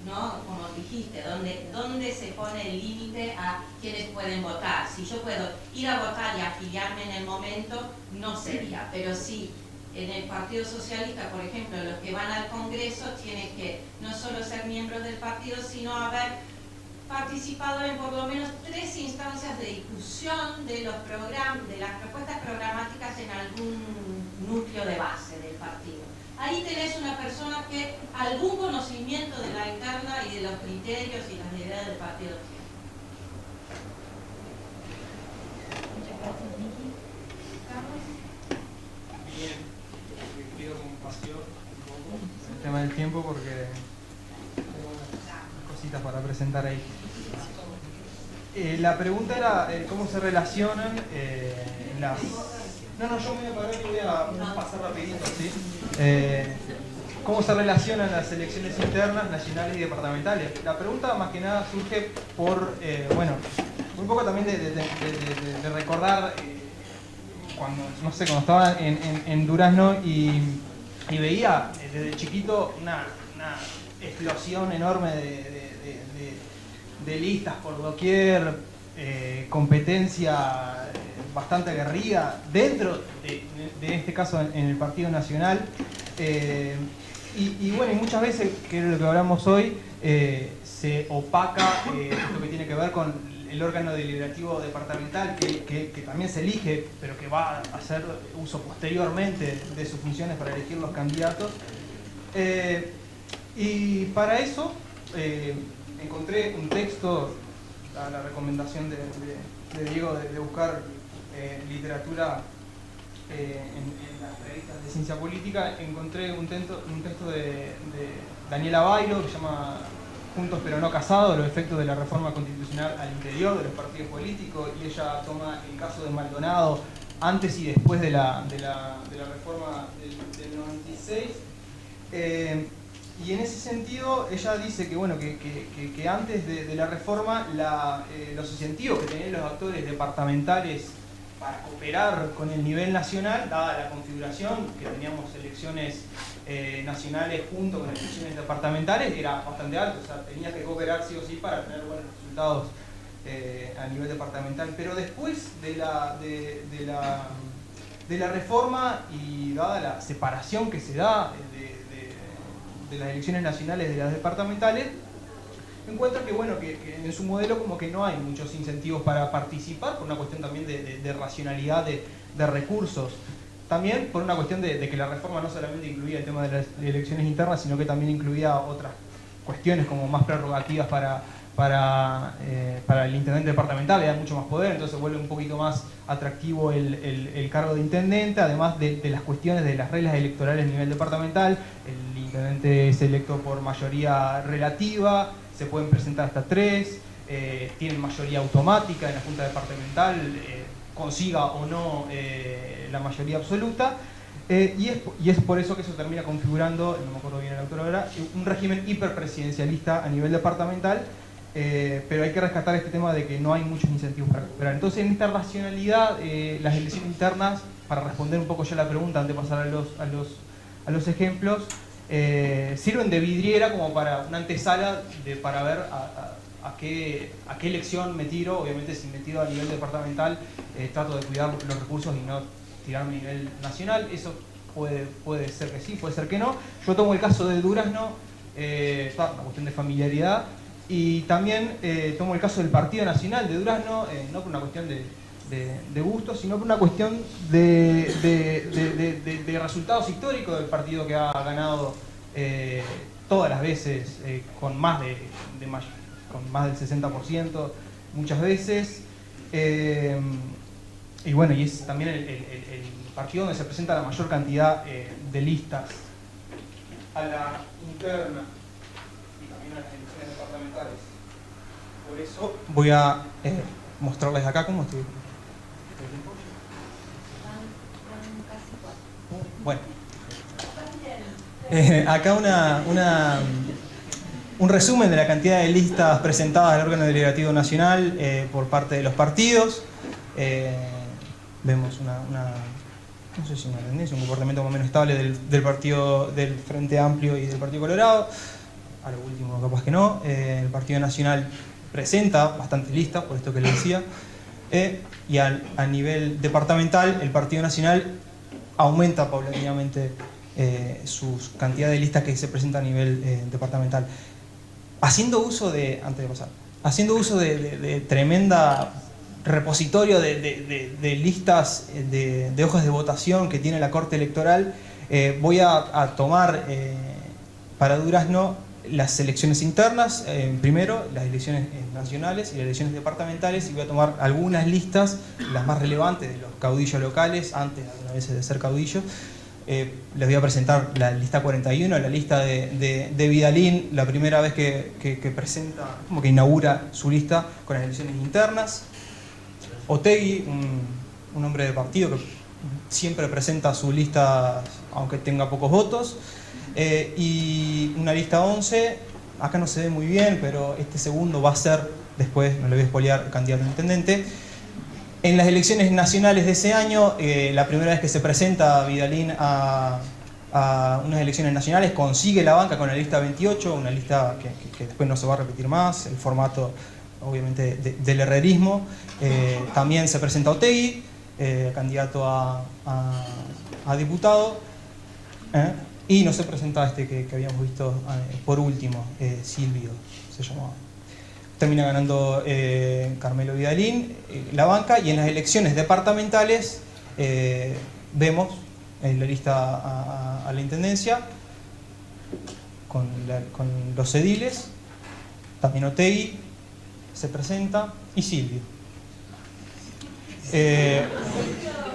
¿no? Como dijiste, dónde se pone el límite a quienes pueden votar. Si yo puedo ir a votar y afiliarme en el momento, no sería, pero sí. En el Partido Socialista, por ejemplo, los que van al Congreso tienen que no solo ser miembros del partido, sino haber participado en por lo menos 3 instancias de discusión de los de las propuestas programáticas en algún núcleo de base del partido. Ahí tenés una persona que algún conocimiento de la interna y de los criterios y las ideas del partido tiene. Muchas gracias, Vicky. Carlos. Bien. Pido compasión un poco con el tema del tiempo porque tengo unas cositas para presentar ahí. La pregunta era cómo se relacionan las... No, yo me voy a parar y voy a pasar rapidito, ¿sí? ¿Cómo se relacionan las elecciones internas, nacionales y departamentales? La pregunta más que nada surge por, un poco también de recordar... cuando estaba en Durazno y veía desde chiquito una explosión enorme de listas por doquier, competencia bastante aguerrida dentro de este caso en el Partido Nacional, y muchas veces, que es lo que hablamos hoy, se opaca esto que tiene que ver con el órgano deliberativo departamental que también se elige, pero que va a hacer uso posteriormente de sus funciones para elegir los candidatos. Y para eso encontré un texto, a la recomendación de Diego de buscar literatura en las revistas de ciencia política. Encontré un texto de Daniela Bailo que se llama Juntos pero no casados, los efectos de la reforma constitucional al interior de los partidos políticos, y ella toma el caso de Maldonado antes y después de la reforma del 96, y en ese sentido ella dice que antes de la reforma los incentivos que tenían los actores departamentales para cooperar con el nivel nacional, dada la configuración que teníamos elecciones nacionales junto con elecciones departamentales, era bastante alto, o sea, tenía que cooperar sí o sí para tener buenos resultados a nivel departamental. Pero después de la reforma, y dada la separación que se da de las elecciones nacionales de las departamentales, encuentro que en su modelo como que no hay muchos incentivos para participar, por una cuestión también de racionalidad de recursos. También por una cuestión de que la reforma no solamente incluía el tema de las elecciones internas, sino que también incluía otras cuestiones como más prerrogativas para para el intendente departamental, le da mucho más poder, entonces vuelve un poquito más atractivo el cargo de intendente, además de las cuestiones de las reglas electorales a nivel departamental. El intendente es electo por mayoría relativa, se pueden presentar hasta 3, tienen mayoría automática en la Junta Departamental, consiga o no la mayoría absoluta. Y es por eso que eso termina configurando, no me acuerdo bien el autor ahora, un régimen hiperpresidencialista a nivel departamental, pero hay que rescatar este tema de que no hay muchos incentivos para recuperar. Entonces, en esta racionalidad, las elecciones internas, para responder un poco ya la pregunta antes de pasar a los ejemplos, sirven de vidriera como para una antesala para ver a qué elección me tiro. Obviamente, si me tiro a nivel departamental, trato de cuidar los recursos y no tirarme a nivel nacional. Eso puede ser que sí, puede ser que no. Yo tomo el caso de Durazno, una cuestión de familiaridad, y también tomo el caso del Partido Nacional de Durazno, no por una cuestión de gusto, sino por una cuestión de resultados históricos del partido, que ha ganado todas las veces con más del 60%, muchas veces. Y bueno, y es también el partido donde se presenta la mayor cantidad de listas a la interna y también a las elecciones departamentales. Por eso voy a mostrarles acá cómo estoy. Bueno, acá un resumen de la cantidad de listas presentadas al órgano deliberativo nacional por parte de los partidos. Vemos no sé si una tendencia, un comportamiento más o menos estable del partido del Frente Amplio y del Partido Colorado. A lo último capaz que no. El Partido Nacional presenta bastantes listas, por esto que les decía. Y a nivel departamental, el Partido Nacional aumenta paulatinamente su cantidad de listas que se presentan a nivel departamental. Haciendo uso de tremenda repositorio de listas, de hojas de votación que tiene la Corte Electoral, voy a tomar para Durazno las elecciones internas, primero las elecciones nacionales y las elecciones departamentales, y voy a tomar algunas listas, las más relevantes de los caudillos locales, antes algunas veces de ser caudillos. Les voy a presentar la lista 41, la lista de Vidalín, la primera vez que presenta, como que inaugura su lista con las elecciones internas. Otegi, un hombre de partido que siempre presenta su lista aunque tenga pocos votos. Y una lista 11, acá no se ve muy bien, pero este segundo va a ser, después no le voy a spoilear, el candidato a intendente. En las elecciones nacionales de ese año, la primera vez que se presenta Vidalín a unas elecciones nacionales, consigue la banca con la lista 28, una lista que después no se va a repetir más, el formato obviamente del herrerismo. También se presenta Otegi, candidato a diputado, y no se presenta este que habíamos visto por último, Silvio se llamaba. Termina ganando Carmelo Vidalín la banca, y en las elecciones departamentales vemos la lista a la intendencia con los ediles, también Otegi se presenta, y Silvio.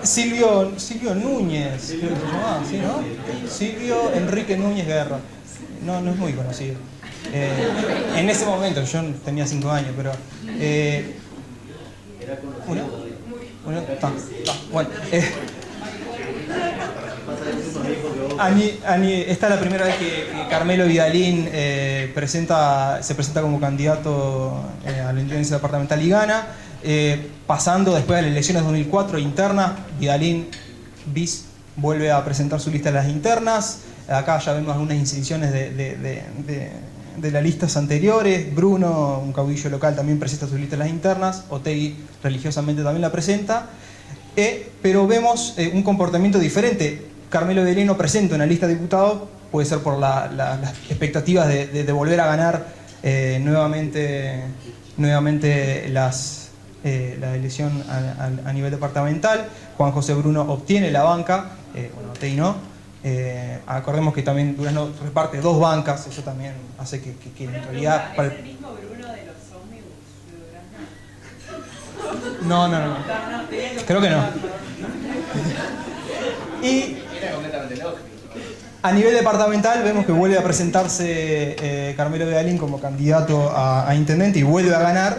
Silvio Núñez, creo que se llamaba, ¿sí, no? Silvio Enrique Núñez Guerra. No es muy conocido. En ese momento, yo tenía 5 años, pero... Bueno, esta es la primera vez que Carmelo Vidalín se presenta como candidato a la intendencia departamental y gana. Pasando después a las elecciones de 2004 internas, Vidalín bis vuelve a presentar su lista de las internas. Acá ya vemos algunas incisiones de las listas anteriores. Bruno, un caudillo local, también presenta su lista de las internas. Otegi religiosamente también la presenta. Pero vemos un comportamiento diferente. Carmelo Vidalín no presenta una lista de diputados, puede ser por las expectativas de volver a ganar nuevamente la elección a nivel departamental. Juan José Bruno obtiene la banca, Otegi no. Acordemos que también Durazno reparte 2 bancas, eso también hace que en realidad... ¿Es el mismo Bruno de los No. Creo que no. Y Era completamente lógico. a nivel departamental vemos que vuelve a presentarse Carmelo Vidalín como candidato a intendente y vuelve a ganar,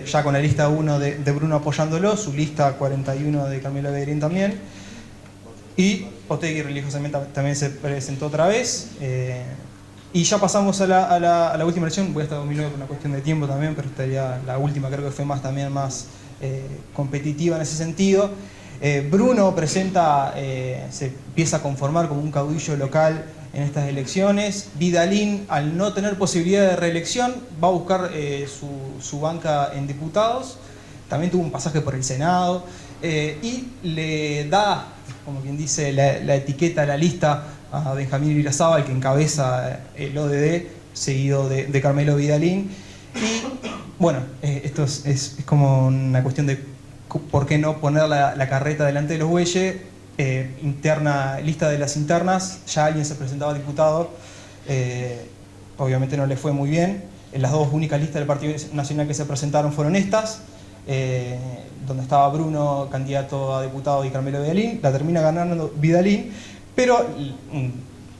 ya con la lista 1 de Bruno apoyándolo, su lista 41 de Carmelo Vidalín también. Y Otegi religiosamente también se presentó otra vez. Y ya pasamos a la última elección, voy hasta 2009 por una cuestión de tiempo también, pero estaría la última, creo que fue más competitiva en ese sentido. Bruno presenta, se empieza a conformar como un caudillo local en estas elecciones. Vidalín, al no tener posibilidad de reelección, va a buscar su banca en diputados. También tuvo un pasaje por el Senado y le da, como quien dice, la etiqueta, la lista a Benjamín Irazábal, que encabeza el ODD, seguido de Carmelo Vidalín. Y bueno, esto es como una cuestión de por qué no poner la carreta delante de los bueyes. Lista de las internas, ya alguien se presentaba a diputado, obviamente no le fue muy bien. Las dos únicas listas del Partido Nacional que se presentaron fueron estas, donde estaba Bruno, candidato a diputado, y Carmelo Vidalín. La termina ganando Vidalín, pero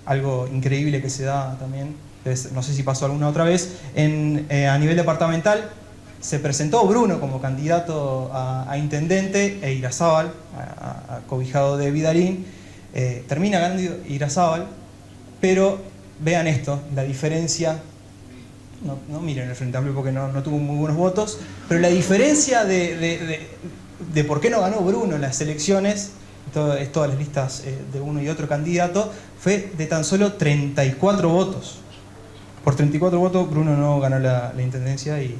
algo increíble que se da también, no sé si pasó alguna otra vez, a nivel departamental se presentó Bruno como candidato a intendente e Irazábal, cobijado de Vidalín. Termina ganando Irazábal, pero vean esto, la diferencia. No miren el Frente Amplio porque no tuvo muy buenos votos, pero la diferencia de por qué no ganó Bruno en las elecciones, todas las listas de uno y otro candidato, fue de tan solo 34 votos. Por 34 votos Bruno no ganó la intendencia y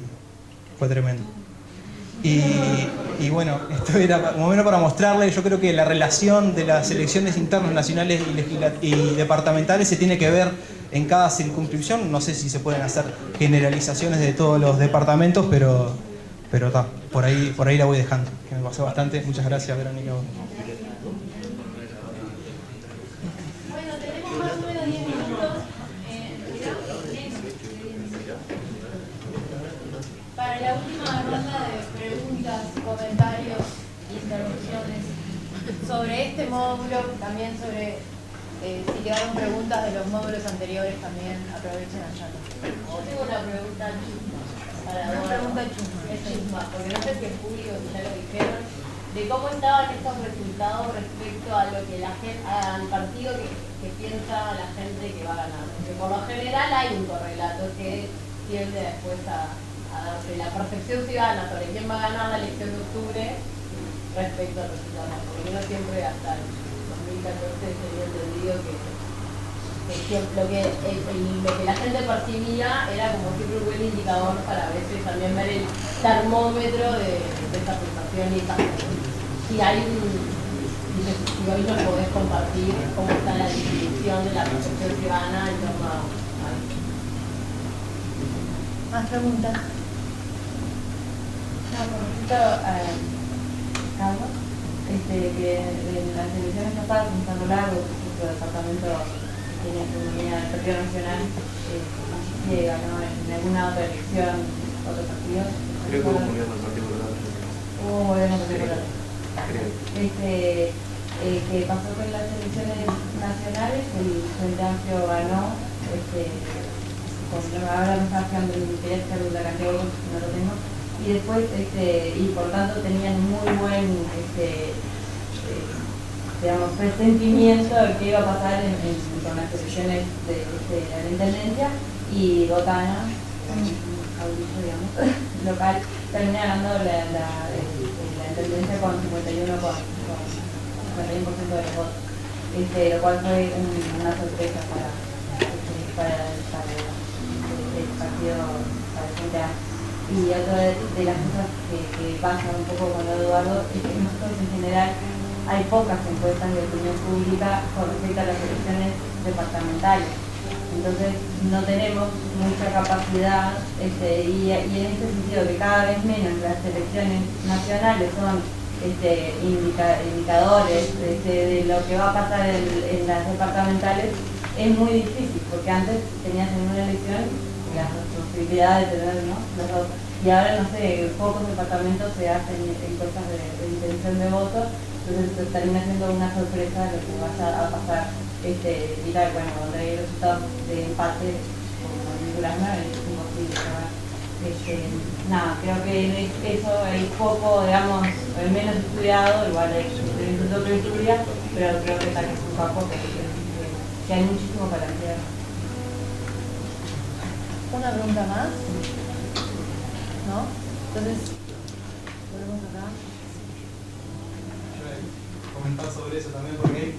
fue tremendo. Y bueno, esto era más o menos para mostrarle. Yo creo que la relación de las elecciones internas, nacionales y departamentales se tiene que ver en cada circunscripción. No sé si se pueden hacer generalizaciones de todos los departamentos, pero por ahí la voy dejando, que me pasó bastante. Muchas gracias, Verónica. Bueno, tenemos más o menos 10 minutos para la última ronda de preguntas, comentarios y intervenciones sobre este módulo, también sobre si quedaron preguntas de los módulos anteriores, también aprovechen allá. Yo tengo una pregunta chusma para Una vos. pregunta chusma. Es chusma, porque no sé si es público, si ya lo dijeron, de cómo estaban estos resultados respecto a lo que la gente, al partido que piensa la gente que va a ganar. Porque por lo general hay un correlato que tiende después a darse la percepción ciudadana sobre quién va a ganar la elección de octubre respecto al resultado. Porque uno siempre hasta el 2014 tenía entendido que lo que la gente percibía era como siempre un buen indicador para a veces también ver el termómetro de esta sensación y esta. Si hoy nos podés compartir cómo está la distribución de la percepción ciudadana en torno a esto. ¿Más preguntas? No, con respecto a Carlos, que en las elecciones pasadas en Santo Lago, nuestro departamento tiene autonomía del Partido Nacional, que ganó en alguna otra elección otro partido. Creo que hubo un gobierno del Partido Popular. Hubo un gobierno del Partido Popular. Creo. Que pasó con las elecciones nacionales, el Frente Amplio ganó, ahora me está haciendo el interés de la cantidad de votos, no lo tengo, y después, y por tanto tenían muy buen, digamos, presentimiento de qué iba a pasar con las elecciones de la intendencia, y Botana, un caudillo, digamos, local, termina ganando la intendencia con 51% de los votos, lo cual fue una sorpresa para el partido, para el Frente Amplio. Y otra de las cosas que pasa un poco con Eduardo es que nosotros en general hay pocas encuestas de opinión pública con respecto a las elecciones departamentales. Entonces no tenemos mucha capacidad y en este sentido que cada vez menos las elecciones nacionales son indicadores de lo que va a pasar en las departamentales, es muy difícil porque antes tenías en una elección la posibilidad de tener, ¿no?, los dos. y ahora, no sé, pocos departamentos se hacen encuestas de intención de voto, entonces termina siendo una sorpresa lo que vaya a pasar. Mira, bueno, donde hay resultados de empate, como en Durazno, es imposible, ¿verdad? Nada, creo que eso es poco, digamos, menos estudiado, igual hay otro que estudia, pero creo que tal es un campo que hay muchísimo para estudiar. ¿Una pregunta más? ¿No? Entonces, volvemos acá. Yo voy a comentar sobre eso también porque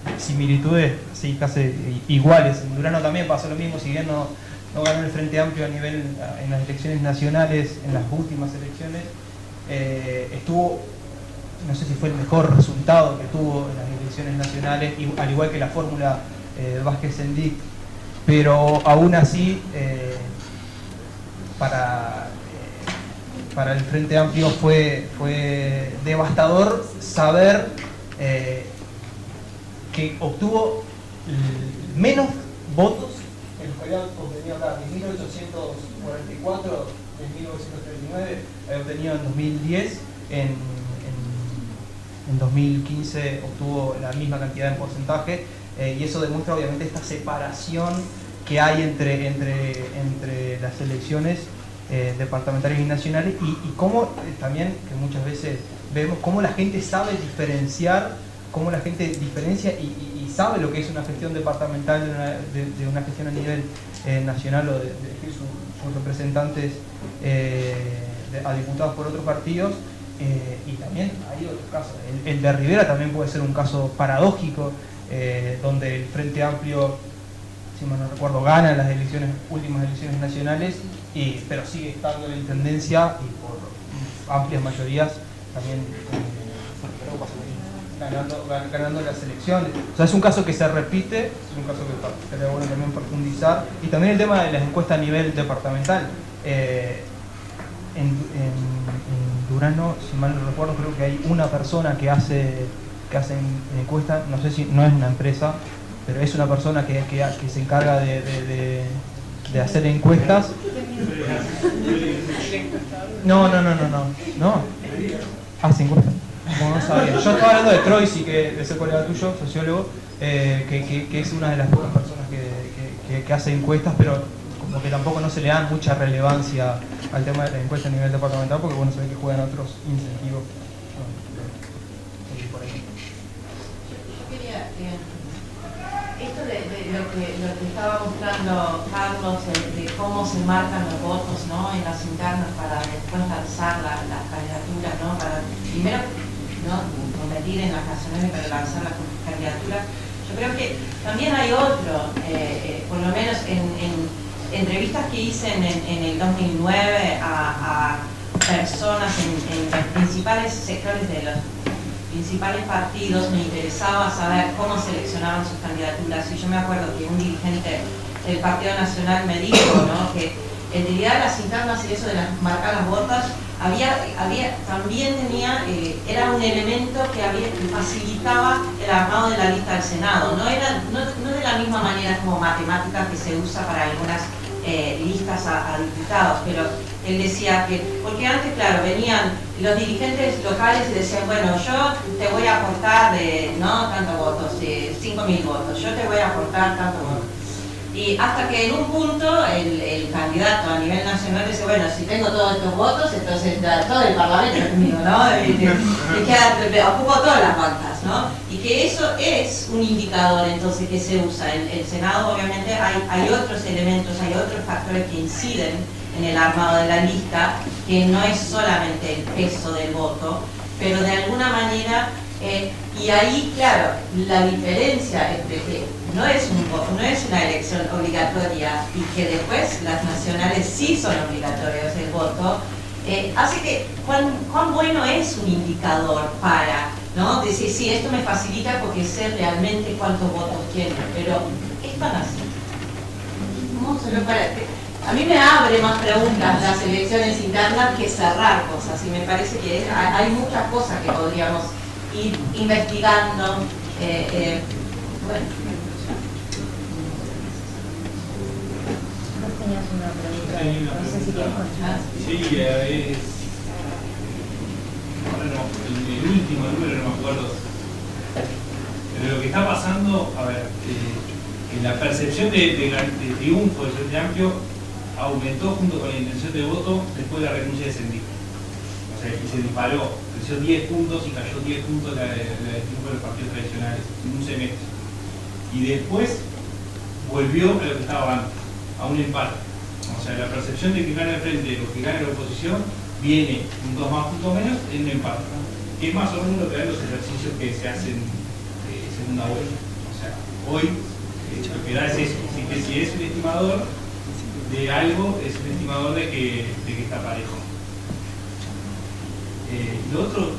hay similitudes sí, casi iguales. En Durazno también pasó lo mismo, si bien no ganó el Frente Amplio a nivel en las elecciones nacionales, en las últimas elecciones, estuvo, no sé si fue el mejor resultado que tuvo en las elecciones nacionales, al igual que la fórmula Vázquez-Sendic, pero aún así para el Frente Amplio fue devastador saber que obtuvo menos votos que los que había obtenido acá, de 1844, de 1939, había obtenido en 2010, en 2015 obtuvo la misma cantidad en porcentaje, y eso demuestra obviamente esta separación que hay entre las elecciones departamentales y nacionales, y cómo también, que muchas veces vemos cómo la gente sabe diferenciar, cómo la gente diferencia y sabe lo que es una gestión departamental de una gestión a nivel nacional o de elegir sus representantes a diputados por otros partidos, y también hay otros casos. El de Rivera también puede ser un caso paradójico, donde el Frente Amplio, si mal no recuerdo, gana las últimas elecciones nacionales, pero sigue estando en la intendencia y por amplias mayorías también ganando las elecciones. O sea, es un caso que se repite, es un caso que sería bueno también profundizar, y también el tema de las encuestas a nivel departamental. En Durazno, si mal no recuerdo, creo que hay una persona que hace encuestas, no sé si no es una empresa, pero es una persona que se encarga de hacer encuestas. No. Hace encuestas. Como no sabía. Yo estaba hablando de Troisi, que es el colega tuyo, sociólogo, que es una de las pocas personas que hace encuestas, pero como que tampoco no se le da mucha relevancia al tema de la encuesta a nivel departamental, porque bueno, se ve que juegan otros incentivos. Por ahí. Yo quería, esto de lo que estaba mostrando Carlos, de cómo se marcan los votos, ¿no?, en las internas para después lanzar las candidaturas, ¿no?, para primero, ¿no?, competir en las nacionales para lanzar las candidaturas. Yo creo que también hay otro, por lo menos en entrevistas que hice en el 2009 a personas en los principales sectores de los principales partidos, me interesaba saber cómo seleccionaban sus candidaturas, y yo me acuerdo que un dirigente del Partido Nacional me dijo, ¿no?, que en realidad las internas y eso de marcar las botas también tenía, era un elemento que facilitaba el armado de la lista del Senado. No de la misma manera como matemática que se usa para algunas listas a diputados, pero él decía que, porque antes, claro, venían los dirigentes locales y decían, bueno, yo te voy a aportar tantos votos, 5.000 votos, yo te voy a aportar tantos votos. Y hasta que en un punto el candidato a nivel nacional dice, bueno, si tengo todos estos votos, entonces todo el parlamento es mío, ¿no? Ocupo todas las bancas, ¿no? Y que eso es un indicador entonces que se usa. El Senado, obviamente, hay otros elementos, hay otros factores que inciden en el armado de la lista, que no es solamente el peso del voto, pero de alguna manera, y ahí, claro, la diferencia entre que no es una elección obligatoria y que después las nacionales sí son obligatorias el voto, hace que cuán bueno es un indicador para, ¿no?, decir, sí, esto me facilita porque sé realmente cuántos votos tiene, pero es tan así. A mí me abre más preguntas las elecciones internas que cerrar cosas, y me parece que hay muchas cosas que podríamos ir investigando. Bueno. tenías una pregunta. No sé si quieres continuar. Sí, ahora no, el último número no me acuerdo. Pero lo que está pasando, a ver, la percepción de triunfo del Frente Amplio aumentó junto con la intención de voto después de la renuncia de Sendí. O sea, y se disparó, creció 10 puntos y cayó 10 puntos la triunfo de los partidos tradicionales en un semestre. Y después volvió a lo que estaba antes, a un empate. O sea, la percepción de que gana el Frente o que gana la oposición viene puntos más, puntos menos en un empate. Que es más o menos lo que dan los ejercicios que se hacen de segunda vuelta. O sea, hoy lo que da es eso. Así que si es un estimador de algo, es un estimador de que está parejo. Lo otro,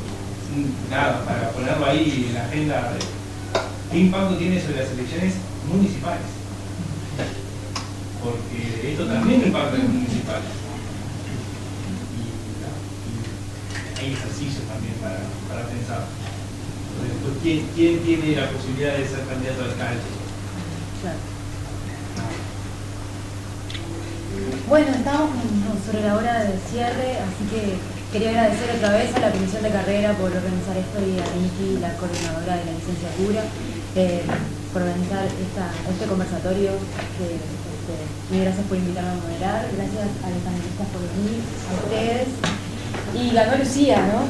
nada, para ponerlo ahí en la agenda, ¿qué impacto tiene sobre las elecciones municipales? Porque esto también impacta en los municipales. Y hay ejercicios también para pensar. Después, ¿quién tiene la posibilidad de ser candidato a alcalde? Claro. Bueno, estamos sobre la hora de cierre, así que quería agradecer otra vez a la Comisión de Carrera por organizar esto y a Niki, la coordinadora de la licenciatura, por organizar este conversatorio. Y gracias por invitarme a moderar, gracias a los panelistas por venir, a ustedes. Y ganó Lucía, ¿no?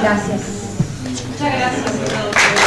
Gracias. Muchas gracias a todos.